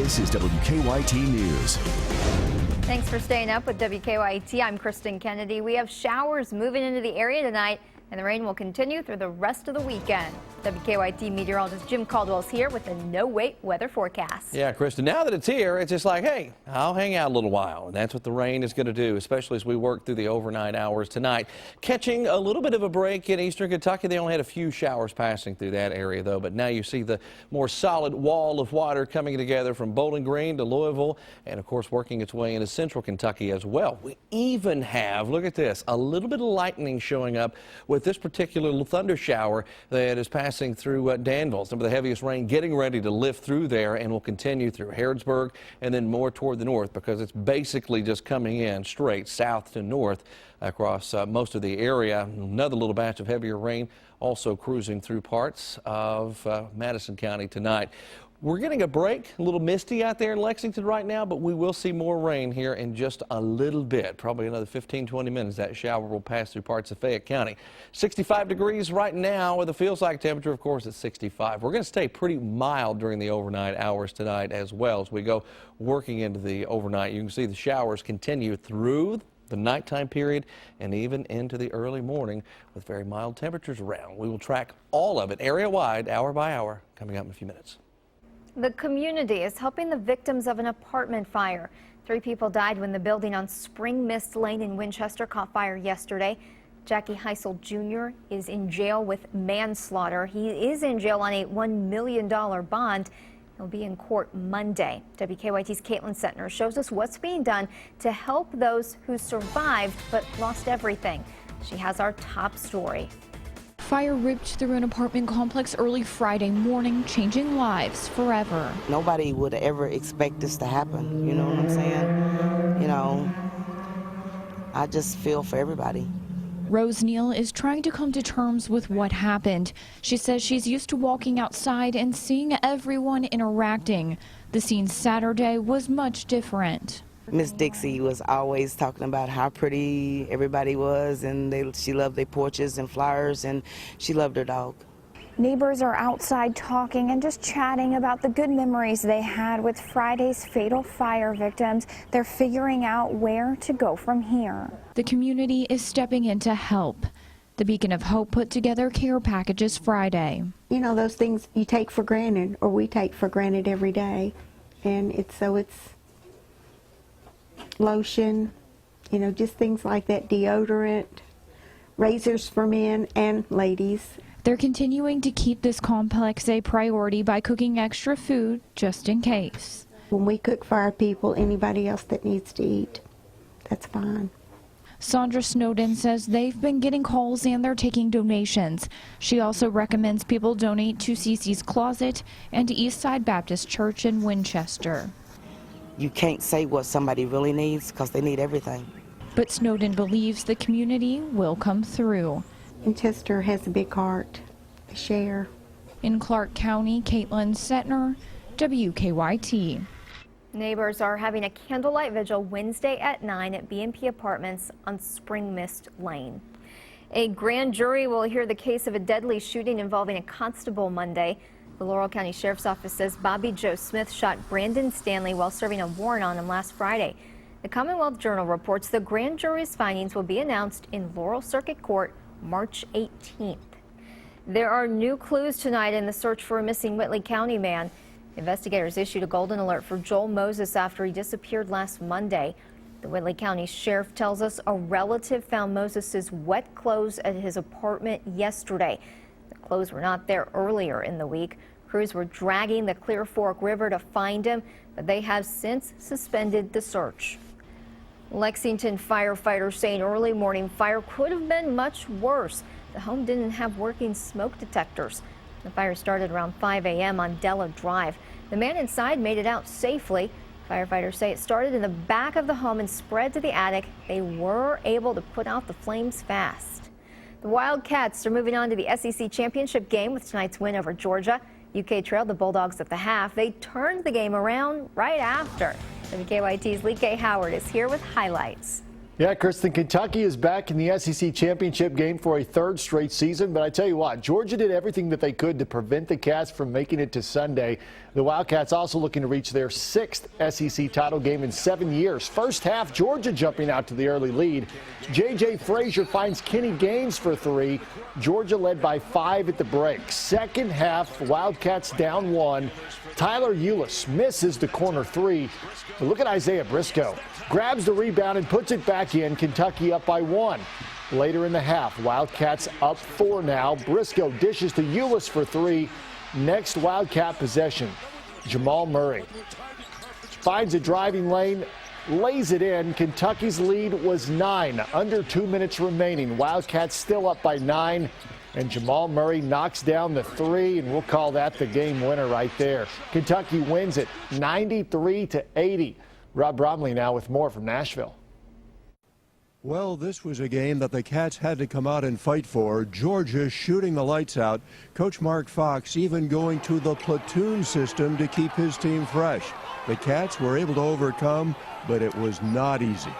This is WKYT News. Thanks for staying up with WKYT. I'm Kristen Kennedy. We have showers moving into the area tonight, and the rain will continue through the rest of the weekend. WKYT meteorologist Jim Caldwell is here with a no-wait weather forecast. Yeah, Kristen, now that it's here, it's just like, hey, I'll hang out a little while. And that's what the rain is going to do, especially as we work through the overnight hours tonight. Catching a little bit of a break in eastern Kentucky. They only had a few showers passing through that area, though. But now you see the more solid wall of water coming together from Bowling Green to Louisville, and, of course, working its way into central Kentucky as well. We even have, look at this, a little bit of lightning showing up with this particular little thunder shower that is passing through Danville. Some of the heaviest rain getting ready to lift through there and will continue through Harrodsburg and then more toward the north, because it's basically just coming in straight south to north across most of the area. Another little batch of heavier rain also cruising through parts of Madison County tonight. We're getting a break, a little misty out there in Lexington right now, but we will see more rain here in just a little bit. Probably another 15-20 minutes. That shower will pass through parts of Fayette County. 65 degrees right now with a feels-like temperature, of course, at 65. We're going to stay pretty mild during the overnight hours tonight as well as we go working into the overnight. You can see the showers continue through the nighttime period and even into the early morning with very mild temperatures around. We will track all of it area-wide, hour by hour, coming up in a few minutes. The community is helping the victims of an apartment fire. 3 people died when the building on Spring Mist Lane in Winchester caught fire yesterday. Jackie Heisel Jr. is in jail with manslaughter. He is in jail on a $1 million bond. He'll be in court Monday. WKYT's Caitlin Setner shows us what's being done to help those who survived but lost everything. She has our top story. Fire ripped through an apartment complex early Friday morning, changing lives forever. Nobody would ever expect this to happen, you know what I'm saying? You know, I just feel for everybody. Rose Neal is trying to come to terms with what happened. She says she's used to walking outside and seeing everyone interacting. The scene Saturday was much different. Miss Dixie was always talking about how pretty everybody was, and she loved their porches and flowers, and she loved her dog. Neighbors are outside talking and just chatting about the good memories they had with Friday's fatal fire victims. They're figuring out where to go from here. The community is stepping in to help. The Beacon of Hope put together care packages Friday. You know, those things you take for granted, or we take for granted every day, and it's lotion, you know, just things like that, deodorant, razors for men and ladies. They're continuing to keep this complex a priority by cooking extra food just in case. When we cook for our people, anybody else that needs to eat, that's fine. Sandra Snowden says they've been getting calls and they're taking donations. She also recommends people donate to Cece's Closet and Eastside Baptist Church in Winchester. You can't say what somebody really needs because they need everything. But Snowden believes the community will come through. Winchester has a big heart. They share. In Clark County, Caitlin Setner, WKYT. Neighbors are having a candlelight vigil Wednesday at 9 at B&P Apartments on Spring Mist Lane. A grand jury will hear the case of a deadly shooting involving a constable Monday. The Laurel County Sheriff's Office says Bobby Joe Smith shot Brandon Stanley while serving a warrant on him last Friday. The Commonwealth Journal reports the grand jury's findings will be announced in Laurel Circuit Court March 18th. There are new clues tonight in the search for a missing Whitley County man. Investigators issued a golden alert for Joel Moses after he disappeared last Monday. The Whitley County Sheriff tells us a relative found Moses's wet clothes at his apartment yesterday. The clothes were not there earlier in the week. Crews were dragging the Clear Fork River to find him, but they have since suspended the search. Lexington firefighters say an early morning fire could have been much worse. The home didn't have working smoke detectors. The fire started around 5 a.m. on Della Drive. The man inside made it out safely. Firefighters say it started in the back of the home and spread to the attic. They were able to put out the flames fast. The Wildcats are moving on to the SEC championship game with tonight's win over Georgia. UK trailed the Bulldogs at the half. They turned the game around right after. WKYT's Lee K. Howard is here with highlights. Yeah, Kristen, Kentucky is back in the SEC championship game for a third straight season. But I tell you what, Georgia did everything that they could to prevent the Cats from making it to Sunday. The Wildcats also looking to reach their 6th SEC title game in 7 years. First half, Georgia jumping out to the early lead. J.J. Frazier finds Kenny Gaines for 3. Georgia led by 5 at the break. Second half, Wildcats down 1. Tyler Eulis misses the corner 3. But look at Isaiah Briscoe. Grabs the rebound and puts it back in. Kentucky up by 1. Later in the half, Wildcats up 4 now. Briscoe dishes to Eulis for 3. Next Wildcat possession, Jamal Murray finds a driving lane, lays it in. Kentucky's lead was 9. Under 2 minutes remaining. Wildcats still up by 9. And Jamal Murray knocks down the 3, and we'll call that the game winner right there. Kentucky wins it 93-80. Rob Bromley now with more from Nashville. Well, this was a game that the Cats had to come out and fight for. Georgia shooting the lights out. Coach Mark Fox even going to the platoon system to keep his team fresh. The Cats were able to overcome, but it was not easy.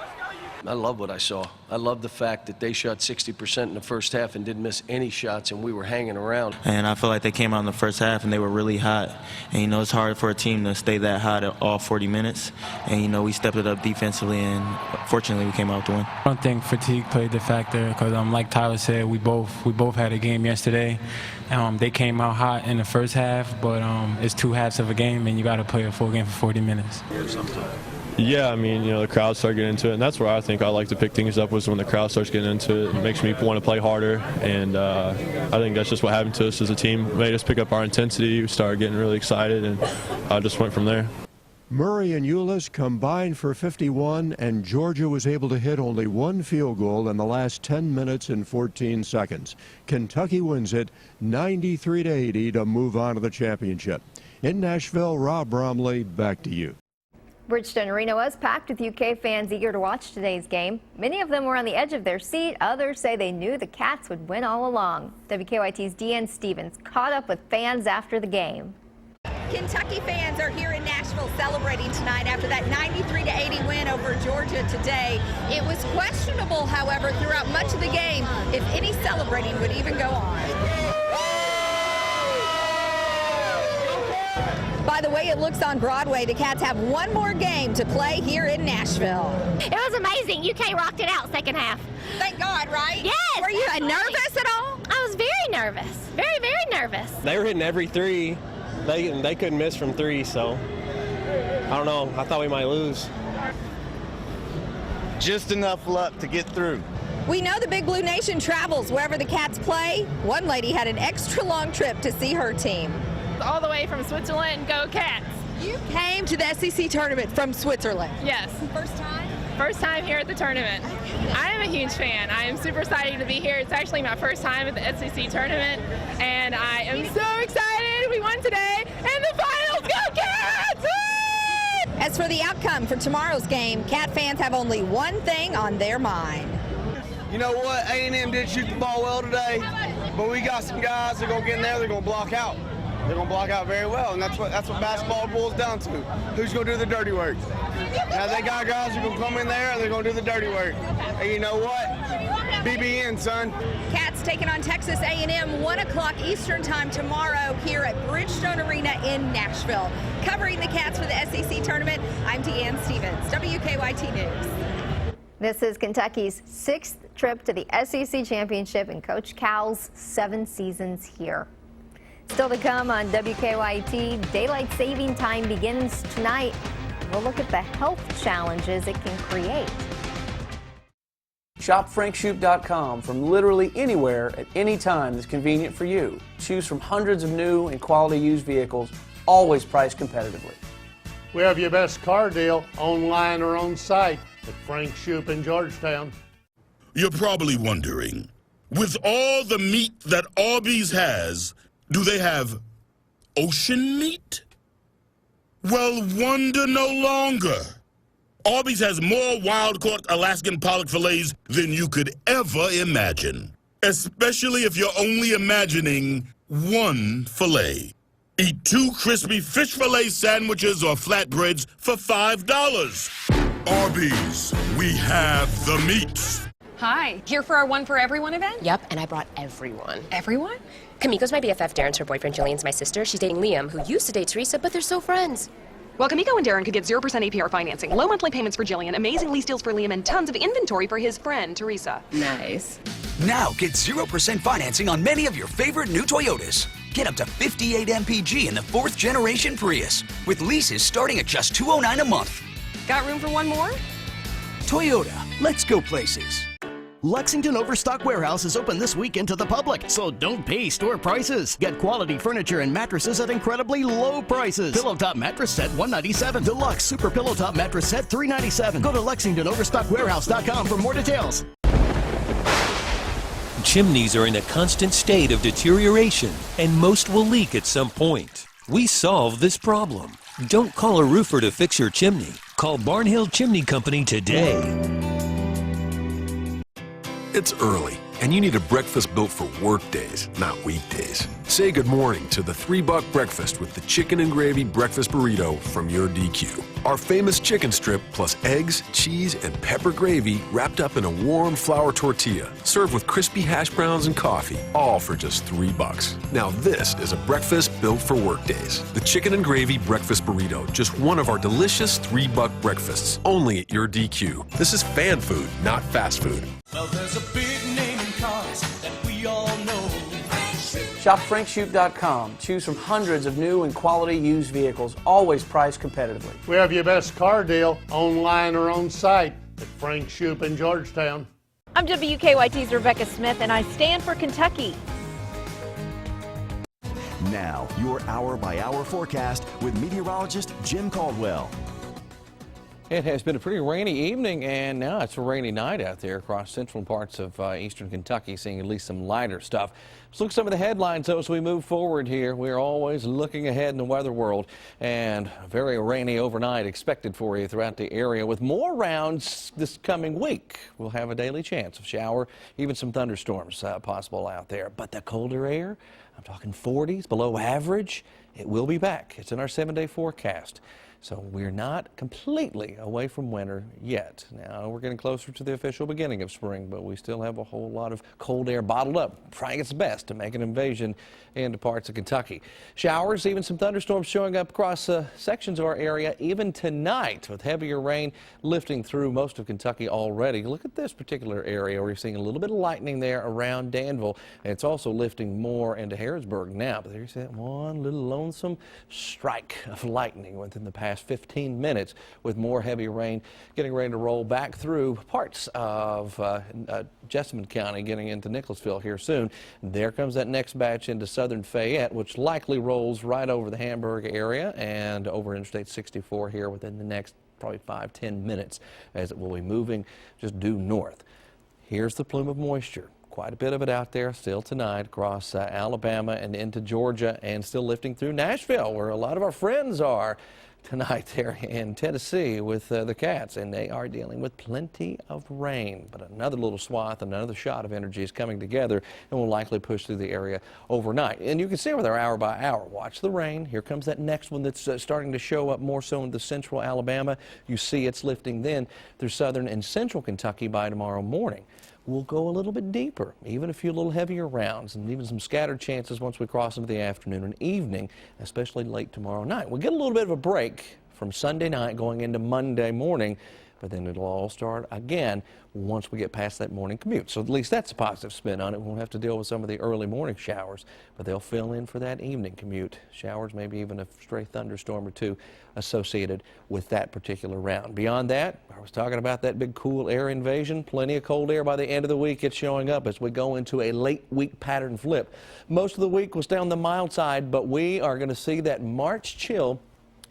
I love what I saw. I love the fact that they shot 60% in the first half and didn't miss any shots, and we were hanging around. And I feel like they came out in the first half and they were really hot. And, you know, it's hard for a team to stay that hot at all 40 minutes. And, you know, we stepped it up defensively, and fortunately we came out to win. I don't think fatigue played the factor because, like Tyler said, we both had a game yesterday. They came out hot in the first half, but it's 2 halves of a game, and you got to play a full game for 40 minutes. Yeah, I mean, you know, the crowd started getting into it, and that's where I think I like to pick things up was when the crowd starts getting into it. It makes me want to play harder, and I think that's just what happened to us as a team. It made us pick up our intensity. We started getting really excited, and I just went from there. Murray and Eulis combined for 51, and Georgia was able to hit only 1 field goal in the last 10 minutes and 14 seconds. Kentucky wins it 93-80 to move on to the championship. In Nashville, Rob Bromley, back to you. Bridgestone Arena was packed with UK fans eager to watch today's game. Many of them were on the edge of their seat. Others say they knew the Cats would win all along. WKYT's Deanne Stevens caught up with fans after the game. Kentucky fans are here in Nashville celebrating tonight after that 93-80 win over Georgia today. It was questionable, however, throughout much of the game if any celebrating would even go on. By the way it looks on Broadway, the Cats have one more game to play here in Nashville. It was amazing. UK rocked it out second half. Thank God, right? Yes. Were you nervous at all? I was very nervous. Very, very nervous. They were hitting every 3. They couldn't miss from 3, so I don't know. I thought we might lose. Just enough luck to get through. We know the Big Blue Nation travels wherever the Cats play. One lady had an extra long trip to see her team. All the way from Switzerland, go Cats. You came to the SEC tournament from Switzerland? Yes. First time? First time here at the tournament. I am a huge fan. I am super excited to be here. It's actually my first time at the SEC tournament, and I am so excited. We won today, and the finals, go Cats! Woo! As for the outcome for tomorrow's game, Cat fans have only one thing on their mind. You know what? A&M did shoot the ball well today, but we got some guys that are going to get in there, they're going to block out. They're going to block out very well, and that's what basketball boils down to. Who's going to do the dirty work? Now, they got guys who are going to come in there, and they're going to do the dirty work. And you know what? BBN, son. Cats taking on Texas A&M 1 o'clock Eastern time tomorrow here at Bridgestone Arena in Nashville. Covering the Cats for the SEC tournament, I'm Deanne Stevens, WKYT News. This is Kentucky's 6th trip to the SEC championship and Coach Cal's 7 seasons here. Still to come on WKYT, daylight saving time begins tonight. We'll look at the health challenges it can create. Shop FrankShoop.com from literally anywhere at any time that's convenient for you. Choose from hundreds of new and quality used vehicles, always priced competitively. We have your best car deal online or on site at Frank Shoop in Georgetown. You're probably wondering, with all the meat that Arby's has, do they have ocean meat? Well, wonder no longer. Arby's has more wild-caught Alaskan pollock fillets than you could ever imagine, especially if you're only imagining one fillet. Eat 2 crispy fish fillet sandwiches or flatbreads for $5. Arby's, we have the meats. Hi, here for our One for Everyone event? Yep, and I brought everyone. Everyone? Kamiko's my BFF, Darren's her boyfriend, Jillian's my sister. She's dating Liam, who used to date Teresa, but they're still friends. Well, Kamiko and Darren could get 0% APR financing, low monthly payments for Jillian, amazing lease deals for Liam, and tons of inventory for his friend, Teresa. Nice. Now get 0% financing on many of your favorite new Toyotas. Get up to 58 mpg in the 4th generation Prius, with leases starting at just $209 a month. Got room for one more? Toyota, let's go places. Lexington Overstock Warehouse is open this weekend to the public, so don't pay store prices. Get quality furniture and mattresses at incredibly low prices. Pillow top mattress set $197. Deluxe Super Pillow Top mattress set $397. Go to LexingtonOverstockWarehouse.com for more details. Chimneys are in a constant state of deterioration, and most will leak at some point. We solve this problem. Don't call a roofer to fix your chimney. Call Barnhill Chimney Company today. It's early, and you need a breakfast built for work days, not weekdays. Say good morning to the $3 breakfast with the chicken and gravy breakfast burrito from your DQ. Our famous chicken strip plus eggs, cheese, and pepper gravy wrapped up in a warm flour tortilla, served with crispy hash browns and coffee, all for just $3. Now this is a breakfast built for work days. The chicken and gravy breakfast burrito, just one of our delicious $3 breakfasts, only at your DQ. This is fan food, not fast food. Well, there's a big name in cars that we all know. Shop FrankShoop.com. Choose from hundreds of new and quality used vehicles, always priced competitively. We have your best car deal online or on site at Frank Shoop in Georgetown. I'm WKYT's Rebecca Smith, and I stand for Kentucky. Now, your hour-by-hour forecast with meteorologist Jim Caldwell. It has been a pretty rainy evening, and now it's a rainy night out there across central parts of eastern Kentucky, seeing at least some lighter stuff. Let's look at some of the headlines, though, as we move forward here. We're always looking ahead in the weather world, and a very rainy overnight expected for you throughout the area, with more rounds this coming week. We'll have a daily chance of shower, even some thunderstorms possible out there. But the colder air, I'm talking 40s, below average, it will be back. It's in our 7-day forecast. So we're not completely away from winter yet. Now we're getting closer to the official beginning of spring, but we still have a whole lot of cold air bottled up, trying its best to make an invasion into parts of Kentucky. Showers, even some thunderstorms showing up across sections of our area even tonight, with heavier rain lifting through most of Kentucky already. Look at this particular area where you're seeing a little bit of lightning there around Danville. And it's also lifting more into Harrisburg now, but there's that one little lonesome strike of lightning within the past 15 minutes, with more heavy rain getting ready to roll back through parts of Jessamine County, getting into Nicholasville here soon. There comes that next batch into southern Fayette, which likely rolls right over the Hamburg area and over Interstate 64 here within the next probably 5-10 minutes, as it will be moving just due north. Here's the plume of moisture. Quite a bit of it out there still tonight across Alabama and into Georgia, and still lifting through Nashville, where a lot of our friends are tonight there in Tennessee with the Cats, and they are dealing with plenty of rain. But another little swath, another shot of energy is coming together and will likely push through the area overnight. And you can see with our hour by hour, watch the rain. Here comes that next one that's starting to show up more so in the central Alabama. You see it's lifting then through southern and central Kentucky by tomorrow morning. We'll go a little bit deeper, even a few little heavier rounds, and even some scattered chances once we cross into the afternoon and evening, especially late tomorrow night. We'll get a little bit of a break from Sunday night going into Monday morning, but then it'll all start again once we get past that morning commute. So at least that's a positive spin on it. We won't have to deal with some of the early morning showers, but they'll fill in for that evening commute. Showers, maybe even a stray thunderstorm or two associated with that particular round. Beyond that, I was talking about that big cool air invasion. Plenty of cold air by the end of the week. It's showing up as we go into a late week pattern flip. Most of the week was down the mild side, but we are going to see that March chill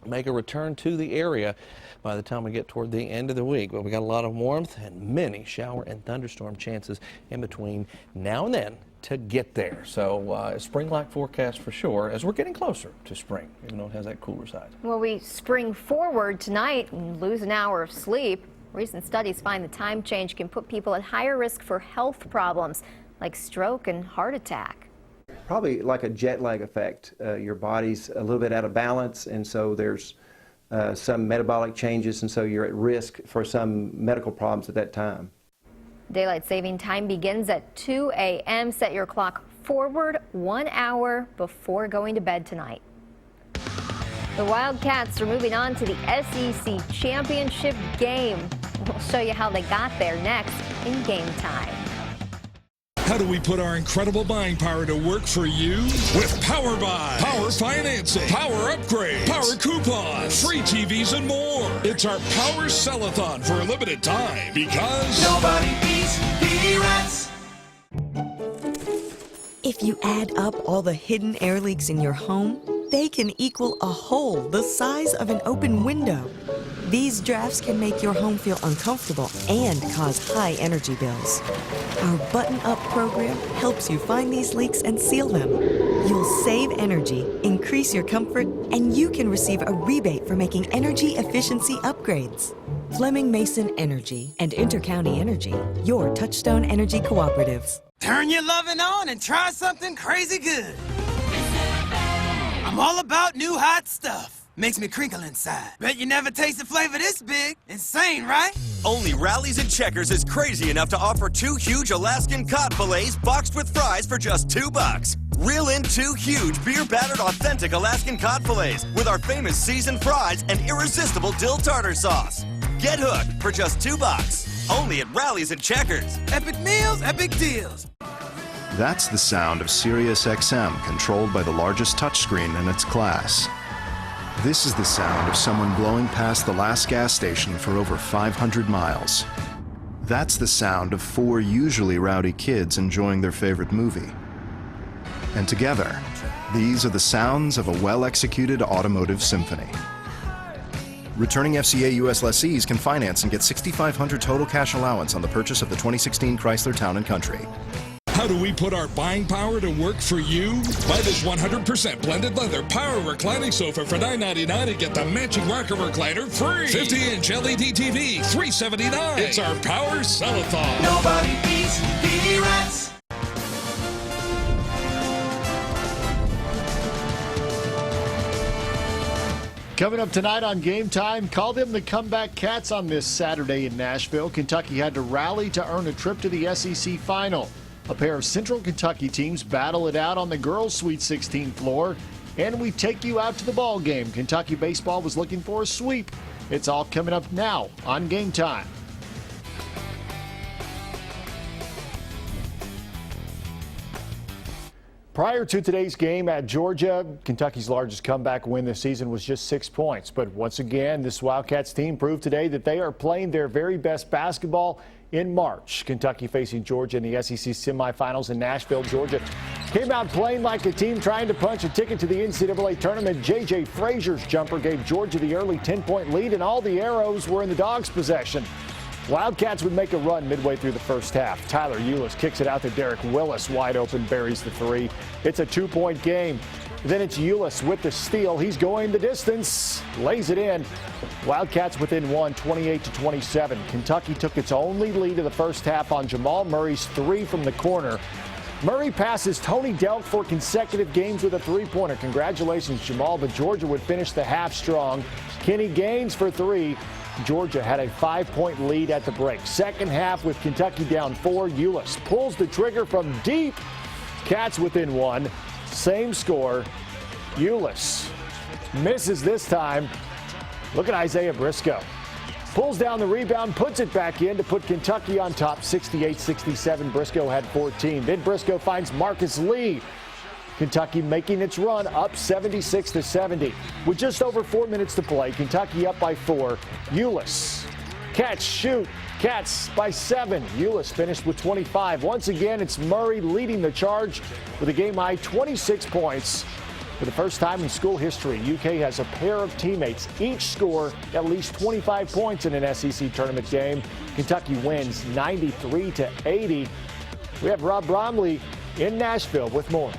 make a return to the area by the time we get toward the end of the week. But we got a lot of warmth and many shower and thunderstorm chances in between now and then to get there. So a spring-like forecast for sure as we're getting closer to spring, even though it has that cooler side. Well, we spring forward tonight and lose an hour of sleep. Recent studies find the time change can put people at higher risk for health problems like stroke and heart attack. Probably like a jet lag effect. Your body's a little bit out of balance, and so there's some metabolic changes, and so you're at risk for some medical problems at that time. Daylight saving time begins at 2 a.m. Set your clock forward 1 hour before going to bed tonight. The Wildcats are moving on to the SEC Championship game. We'll show you how they got there next in Game Time. How do we put our incredible buying power to work for you? With Power Buy, Power Financing, Power Upgrade, Power Coupons, free TVs, and more. It's our Power Sell-a-thon for a limited time because Nobody beats P-Rats. If you add up all the hidden air leaks in your home, they can equal a hole the size of an open window. These drafts can make your home feel uncomfortable and cause high energy bills. Our Button Up program helps you find these leaks and seal them. You'll save energy, increase your comfort, and you can receive a rebate for making energy efficiency upgrades. Fleming Mason Energy and Intercounty Energy, your Touchstone Energy cooperatives. Turn your loving on and try something crazy good. I'm all about new hot stuff. Makes me crinkle inside. Bet you never tasted flavor this big. Insane, right? Only Rallies and Checkers is crazy enough to offer 2 huge Alaskan cod fillets boxed with fries for just $2. Reel in 2 huge beer-battered authentic Alaskan cod fillets with our famous seasoned fries and irresistible dill tartar sauce. Get hooked for just $2. Only at Rallies and Checkers. Epic meals, epic deals. That's the sound of Sirius XM, controlled by the largest touchscreen in its class. This is the sound of someone blowing past the last gas station for over 500 miles. That's the sound of 4 usually rowdy kids enjoying their favorite movie. And together, these are the sounds of a well-executed automotive symphony. Returning FCA U.S. lessees can finance and get $6,500 total cash allowance on the purchase of the 2016 Chrysler Town & Country. how do we put our buying power to work for you? Buy this 100% blended leather power reclining sofa for $9.99 and get the matching rocker recliner free. 50-inch LED TV, $379. It's our Power Sell-a-thon. Nobody beats P-Rats. Coming up tonight on Game Time, call them the comeback Cats on this Saturday in Nashville. Kentucky had to rally to earn a trip to the SEC Final. A pair of Central Kentucky teams battle it out on the girls' Sweet 16 floor. And we take you out to the ball game. Kentucky baseball was looking for a sweep. It's all coming up now on Game Time. Prior to today's game at Georgia, Kentucky's largest comeback win this season was just 6 points. But once again, this Wildcats team proved today that they are playing their very best basketball in March. Kentucky facing Georgia in the SEC semifinals in Nashville. Georgia came out playing like a team trying to punch a ticket to the NCAA tournament. J.J. Frazier's jumper gave Georgia the early 10-point lead, and all the arrows were in the Dogs' possession. Wildcats would make a run midway through the first half. Tyler Eulis kicks it out to Derek Willis, wide open, buries the three. It's a 2-point game. Then it's Eulis with the steal. He's going the distance, lays it in. Wildcats within one, 28-27. Kentucky took its only lead of the first half on Jamal Murray's three from the corner. Murray passes Tony Delk for consecutive games with a three-pointer. Congratulations, Jamal, but Georgia would finish the half strong. Kenny Gaines for three. Georgia had a 5-point lead at the break. Second half with Kentucky down 4. Eulis pulls the trigger from deep. Cats within one. Same score. Eulis misses this time. Look at Isaiah Briscoe. Pulls down the rebound, puts it back in to put Kentucky on top 68-67. Briscoe had 14. Then Briscoe finds Marcus Lee. Kentucky making its run up 76-70. With just over 4 minutes to play, Kentucky up by 4. Eulis, catch, shoot. Cats by 7. Eulis finished with 25. Once again, it's Murray leading the charge with a game-high 26 points. For the first time in school history, UK has a pair of teammates each score at least 25 points in an SEC tournament game. Kentucky wins 93-80. We have Rob Bromley in Nashville with more.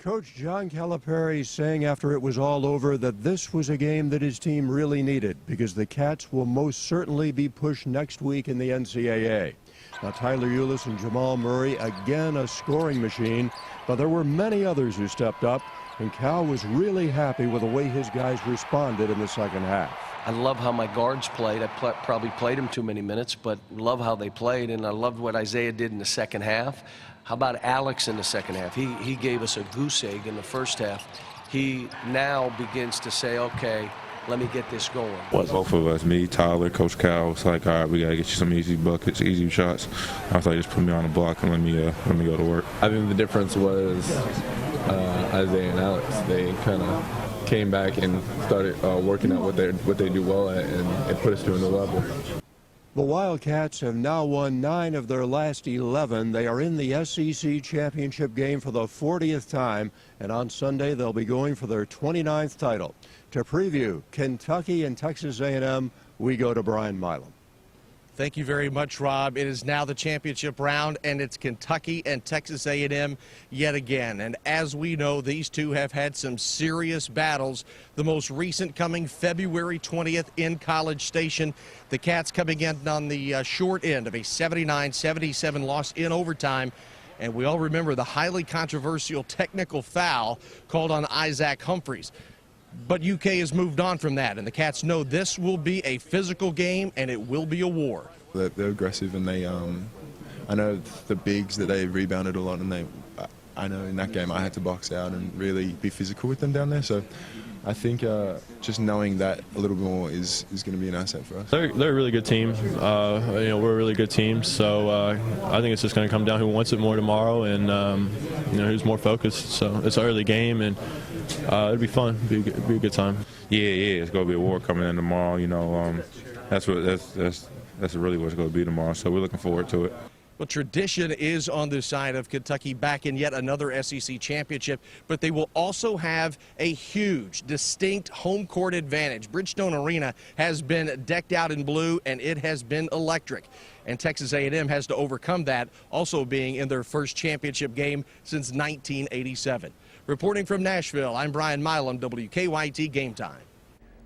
Coach John Calipari saying after it was all over that this was a game that his team really needed because the Cats will most certainly be pushed next week in the NCAA. Now, Tyler Eulis and Jamal Murray, again a scoring machine, but there were many others who stepped up, and Cal was really happy with the way his guys responded in the second half. I love how my guards played. I probably played them too many minutes, but love how they played, and I loved what Isaiah did in the second half. How about Alex in the second half? He gave us a goose egg in the first half. He now begins to say, okay, let me get this going. Both of us, me, Tyler, Coach Cal, was like, all right, we got to get you some easy buckets, easy shots. I was like, just put me on the block and let me go to work. I think the difference was Isaiah and Alex. They kind of came back and started working out what they do well at, and it put us to a new level. The Wildcats have now won 9 of their last 11. They are in the SEC championship game for the 40th time, and on Sunday they'll be going for their 29th title. To preview Kentucky and Texas A&M, we go to Brian Milam. Thank you very much, Rob. It is now the championship round, and it's Kentucky and Texas A&M yet again. And as we know, these two have had some serious battles, the most recent coming February 20th in College Station. The Cats coming in on the short end of a 79-77 loss in overtime. And we all remember the highly controversial technical foul called on Isaac Humphries. But UK has moved on from that, and the Cats know this will be a physical game, and it will be a war. They're aggressive, and they, I know the bigs that they rebounded a lot, and I know in that game I had to box out and really be physical with them down there. So I think just knowing that a little bit more is going to be an asset for us. They're a really good team. We're a really good team. So I think it's just going to come down who wants it more tomorrow, and who's more focused. So it's an early game, and it'll be fun. Be a good time. Yeah, it's going to be a war coming in tomorrow. That's really what's going to be tomorrow. So we're looking forward to it. Well, tradition is on the side of Kentucky back in yet another SEC championship, but they will also have a huge, distinct home court advantage. Bridgestone Arena has been decked out in blue, and it has been electric. And Texas A&M has to overcome that, also being in their first championship game since 1987. Reporting from Nashville, I'm Brian Milam, WKYT Game Time.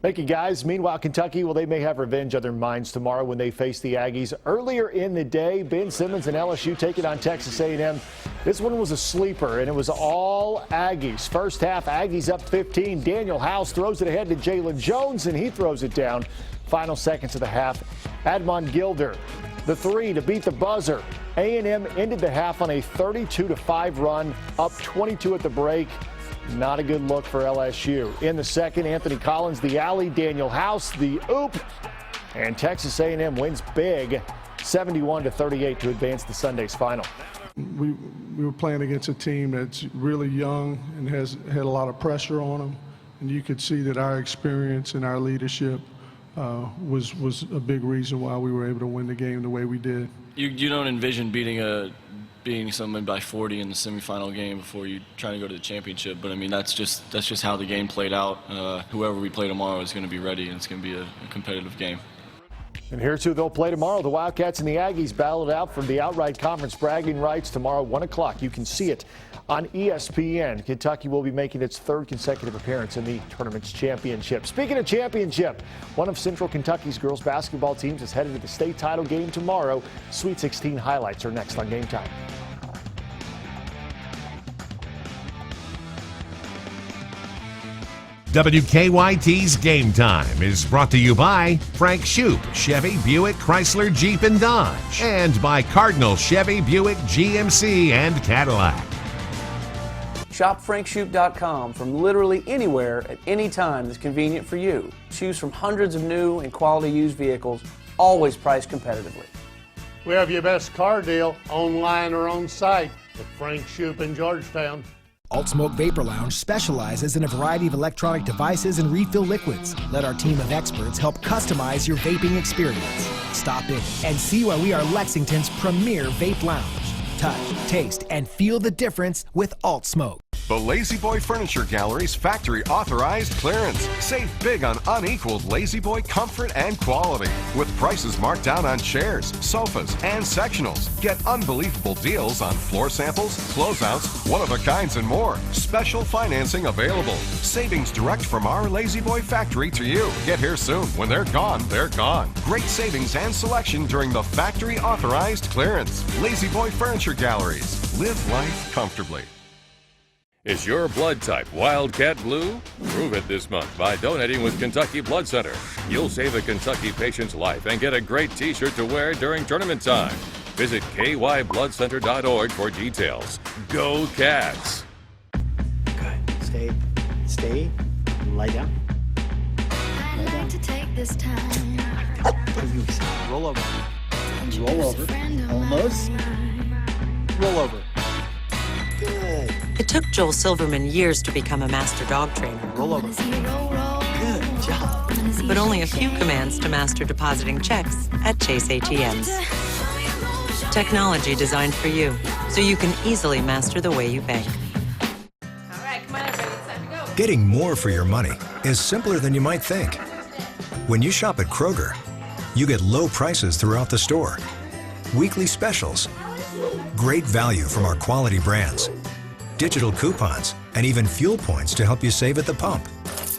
Thank you, guys. Meanwhile, Kentucky, well, they may have revenge on their minds tomorrow when they face the Aggies. Earlier in the day, Ben Simmons and LSU taking on Texas A&M. This one was a sleeper, and it was all Aggies. First half, Aggies up 15. Daniel House throws it ahead to Jalen Jones, and he throws it down. Final seconds of the half, Admon Gilder, the three to beat the buzzer. A&M ended the half on a 32-5 run, up 22 at the break. Not a good look for LSU. In the second, Anthony Collins, the alley, Daniel House, the oop, and Texas A&M wins big, 71-38 to advance to Sunday's final. We were playing against a team that's really young and has had a lot of pressure on them, and you could see that our experience and our leadership was a big reason why we were able to win the game the way we did. You don't envision beating someone by 40 in the semifinal game before you try to go to the championship. But I mean, that's just how the game played out. Whoever we play tomorrow is going to be ready, and it's going to be a competitive game. And here's who they'll play tomorrow. The Wildcats and the Aggies battled out for the outright conference bragging rights tomorrow, 1 o'clock. You can see it on ESPN. Kentucky will be making its third consecutive appearance in the tournament's championship. Speaking of championship, one of Central Kentucky's girls basketball teams is headed to the state title game tomorrow. Sweet 16 highlights are next on Game Time. WKYT's Game Time is brought to you by Frank Shoup, Chevy, Buick, Chrysler, Jeep, and Dodge, and by Cardinal, Chevy, Buick, GMC, and Cadillac. Shop FrankShoop.com from literally anywhere at any time that's convenient for you. Choose from hundreds of new and quality used vehicles, always priced competitively. We have your best car deal online or on site at Frank Shoup in Georgetown. Alt Smoke Vapor Lounge specializes in a variety of electronic devices and refill liquids. Let our team of experts help customize your vaping experience. Stop in and see why we are Lexington's premier vape lounge. Touch, taste, and feel the difference with Alt Smoke. The Lazy Boy Furniture Gallery's factory authorized clearance. Save big on unequaled Lazy Boy comfort and quality. With prices marked down on chairs, sofas, and sectionals. Get unbelievable deals on floor samples, closeouts, one-of-a-kinds, and more. Special financing available. Savings direct from our Lazy Boy factory to you. Get here soon. When they're gone, they're gone. Great savings and selection during the factory authorized clearance. Lazy Boy Furniture Galleries. Live life comfortably. Is your blood type Wildcat Blue? Prove it this month by donating with Kentucky Blood Center. You'll save a Kentucky patient's life and get a great t-shirt to wear during tournament time. Visit kybloodcenter.org for details. Go Cats! Good. Stay. Lie down. I'd like to take this time. Roll over. Roll over. Almost. Roll over. Good. It took Joel Silverman years to become a master dog trainer. Roll over. Good job. But only a few commands to master depositing checks at Chase ATMs. Technology designed for you, so you can easily master the way you bank. All right, come on, everybody. It's time to go. Getting more for your money is simpler than you might think. When you shop at Kroger, you get low prices throughout the store, weekly specials, great value from our quality brands, digital coupons, and even fuel points to help you save at the pump.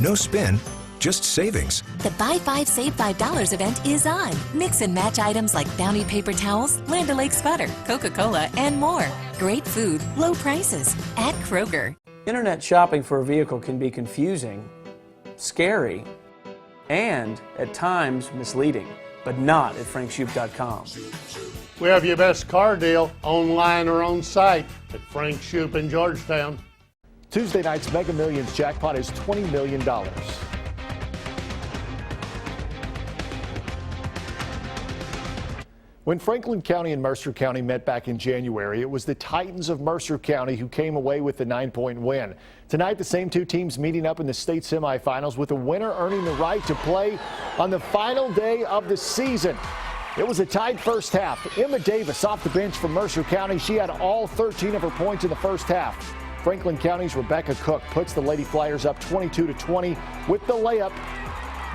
No spin, just savings. The Buy 5, Save $5 event is on. Mix and match items like Bounty paper towels, Land O'Lakes butter, Coca-Cola, and more. Great food, low prices at Kroger. Internet shopping for a vehicle can be confusing, scary, and at times misleading, but not at frankshoop.com. We have your best car deal online or on site at Frank Shoop in Georgetown. Tuesday night's Mega Millions jackpot is $20 million. When Franklin County and Mercer County met back in January, it was the Titans of Mercer County who came away with the 9-point win. Tonight, the same two teams meeting up in the state semifinals, with the winner earning the right to play on the final day of the season. It was a tied first half. Emma Davis off the bench from Mercer County. She had all 13 of her points in the first half. Franklin County's Rebecca Cook puts the Lady Flyers up 22-20 with the layup.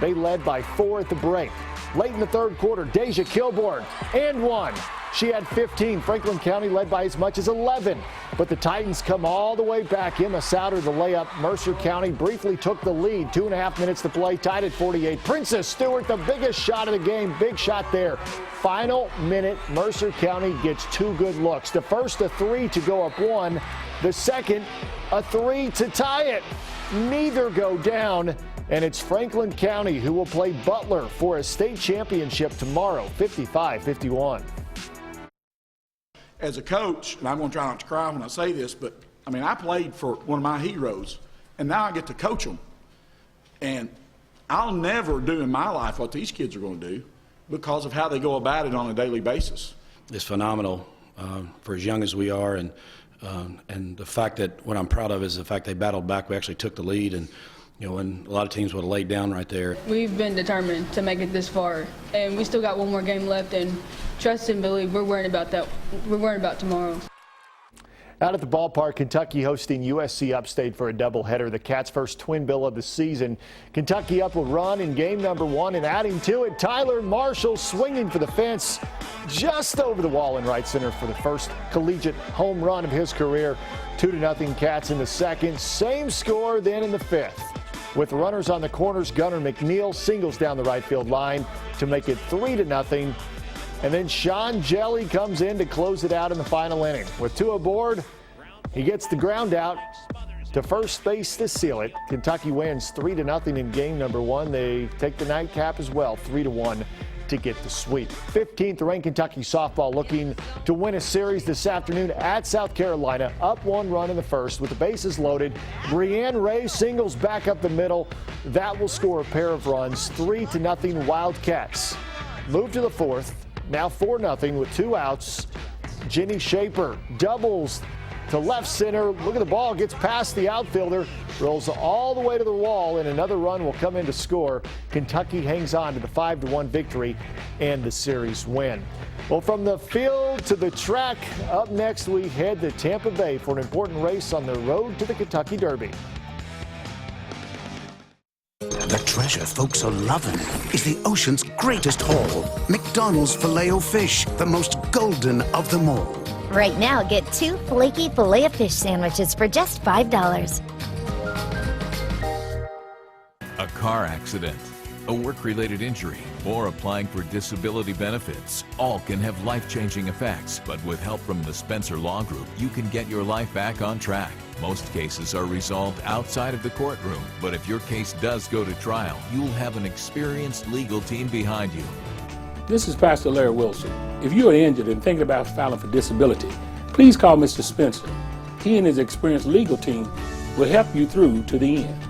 They led by 4 at the break. Late in the third quarter, Deja Kilborn and one. She had 15. Franklin County led by as much as 11. But the Titans come all the way back. Emma Souter the layup. Mercer County briefly took the lead. 2.5 minutes to play, tied at 48. Princess Stewart, the biggest shot of the game. Big shot there. Final minute, Mercer County gets 2 good looks. The first, a 3 to go up 1. The second, a 3 to tie it. Neither go down. And it's Franklin County who will play Butler for a state championship tomorrow, 55-51. As a coach, and I'm going to try not to cry when I say this, but I mean, I played for one of my heroes, and now I get to coach them. And I'll never do in my life what these kids are going to do because of how they go about it on a daily basis. It's phenomenal for as young as we are, and the fact that what I'm proud of is the fact they battled back. We actually took the lead, and you know, and a lot of teams would have laid down right there. We've been determined to make it this far, and we still got one more game left, and trust and believe we're worried about that. We're worried about tomorrow. Out at the ballpark, Kentucky hosting USC Upstate for a doubleheader. The Cats' first twin bill of the season. Kentucky up a run in game number 1, and adding to it, Tyler Marshall swinging for the fence just over the wall in right center for the first collegiate home run of his career. 2-0 Cats in the second. Same score then in the fifth. With runners on the corners, Gunnar McNeil singles down the right field line to make it 3-0. And then Sean Jelly comes in to close it out in the final inning. With 2 aboard, he gets the ground out to first base to seal it. Kentucky wins 3-0 in game number 1. They take the nightcap as well, 3-1 to get the sweep. 15th ranked Kentucky softball looking to win a series this afternoon at South Carolina. Up 1 run in the first with the bases loaded. Brianne Ray singles back up the middle. That will score a pair of runs. 3-0 Wildcats. Move to the 4th. Now 4-0 with 2 outs. Jenny Shaper doubles to left center. Look at the ball, gets past the outfielder, rolls all the way to the wall, and another run will come in to score. Kentucky hangs on to the 5-1 victory and the series win. Well, from the field to the track, up next we head to Tampa Bay for an important race on the road to the Kentucky Derby. The treasure folks are loving is the ocean's greatest haul. McDonald's Filet-O-Fish, the most golden of them all. Right now, get 2 flaky Filet-O-Fish sandwiches for just $5. A car accident, a work-related injury, or applying for disability benefits all can have life-changing effects. But with help from the Spencer Law Group, you can get your life back on track. Most cases are resolved outside of the courtroom, but if your case does go to trial, you'll have an experienced legal team behind you. This is Pastor Larry Wilson. If you are injured and thinking about filing for disability, please call Mr. Spencer. He and his experienced legal team will help you through to the end.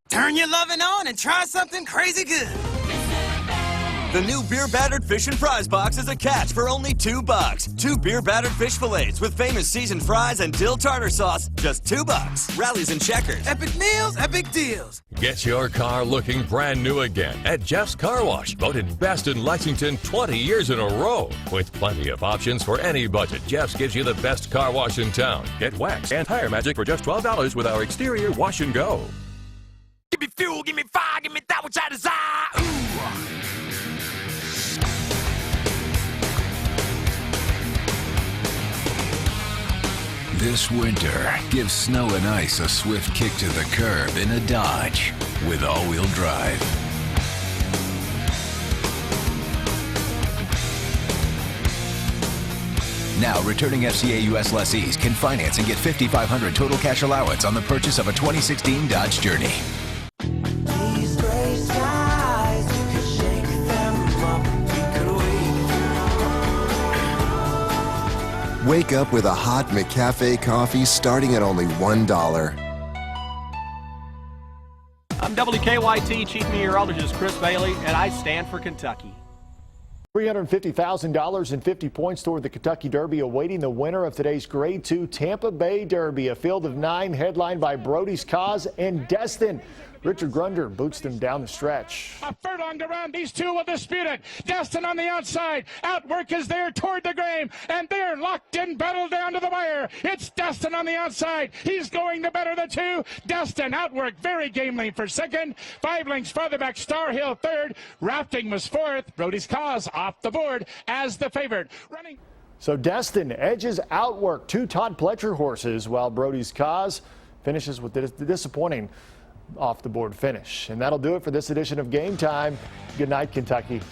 Turn your loving on and try something crazy good. The new beer battered fish and fries box is a catch for only $2. 2 beer battered fish fillets with famous seasoned fries and dill tartar sauce, just $2. Rallies and checkers. Epic meals, epic deals. Get your car looking brand new again at Jeff's Car Wash, voted best in Lexington 20 years in a row. With plenty of options for any budget, Jeff's gives you the best car wash in town. Get wax and tire magic for just $12 with our exterior wash and go. Give me fuel, give me fire, give me that which I desire. Ooh. This winter, give snow and ice a swift kick to the curb in a Dodge with all-wheel drive. Now, returning FCA US lessees can finance and get $5,500 total cash allowance on the purchase of a 2016 Dodge Journey. These gray skies, you could shake them up, we could wait. Wake up with a hot McCafe coffee starting at only $1. I'm WKYT Chief Meteorologist Chris Bailey, and I stand for Kentucky. $350,000 and 50 points toward the Kentucky Derby awaiting the winner of today's Grade 2 Tampa Bay Derby. A field of 9 headlined by Brody's Cause and Destin. Richard Grunder boots them down the stretch. A furlong to run. These two will dispute it. Destin on the outside. Outwork is there toward the grave, and they're locked in battle down to the wire. It's Destin on the outside. He's going the better of the two. Destin, Outwork, very gamely for second. 5 lengths farther back, Star Hill third. Rafting was fourth. Brody's Cause off the board as the favorite. Running. So Destin edges Outwork, 2 Todd Pletcher horses, while Brody's Cause finishes with the disappointing off the board finish. And that'll do it for this edition of Game Time. Good night, Kentucky.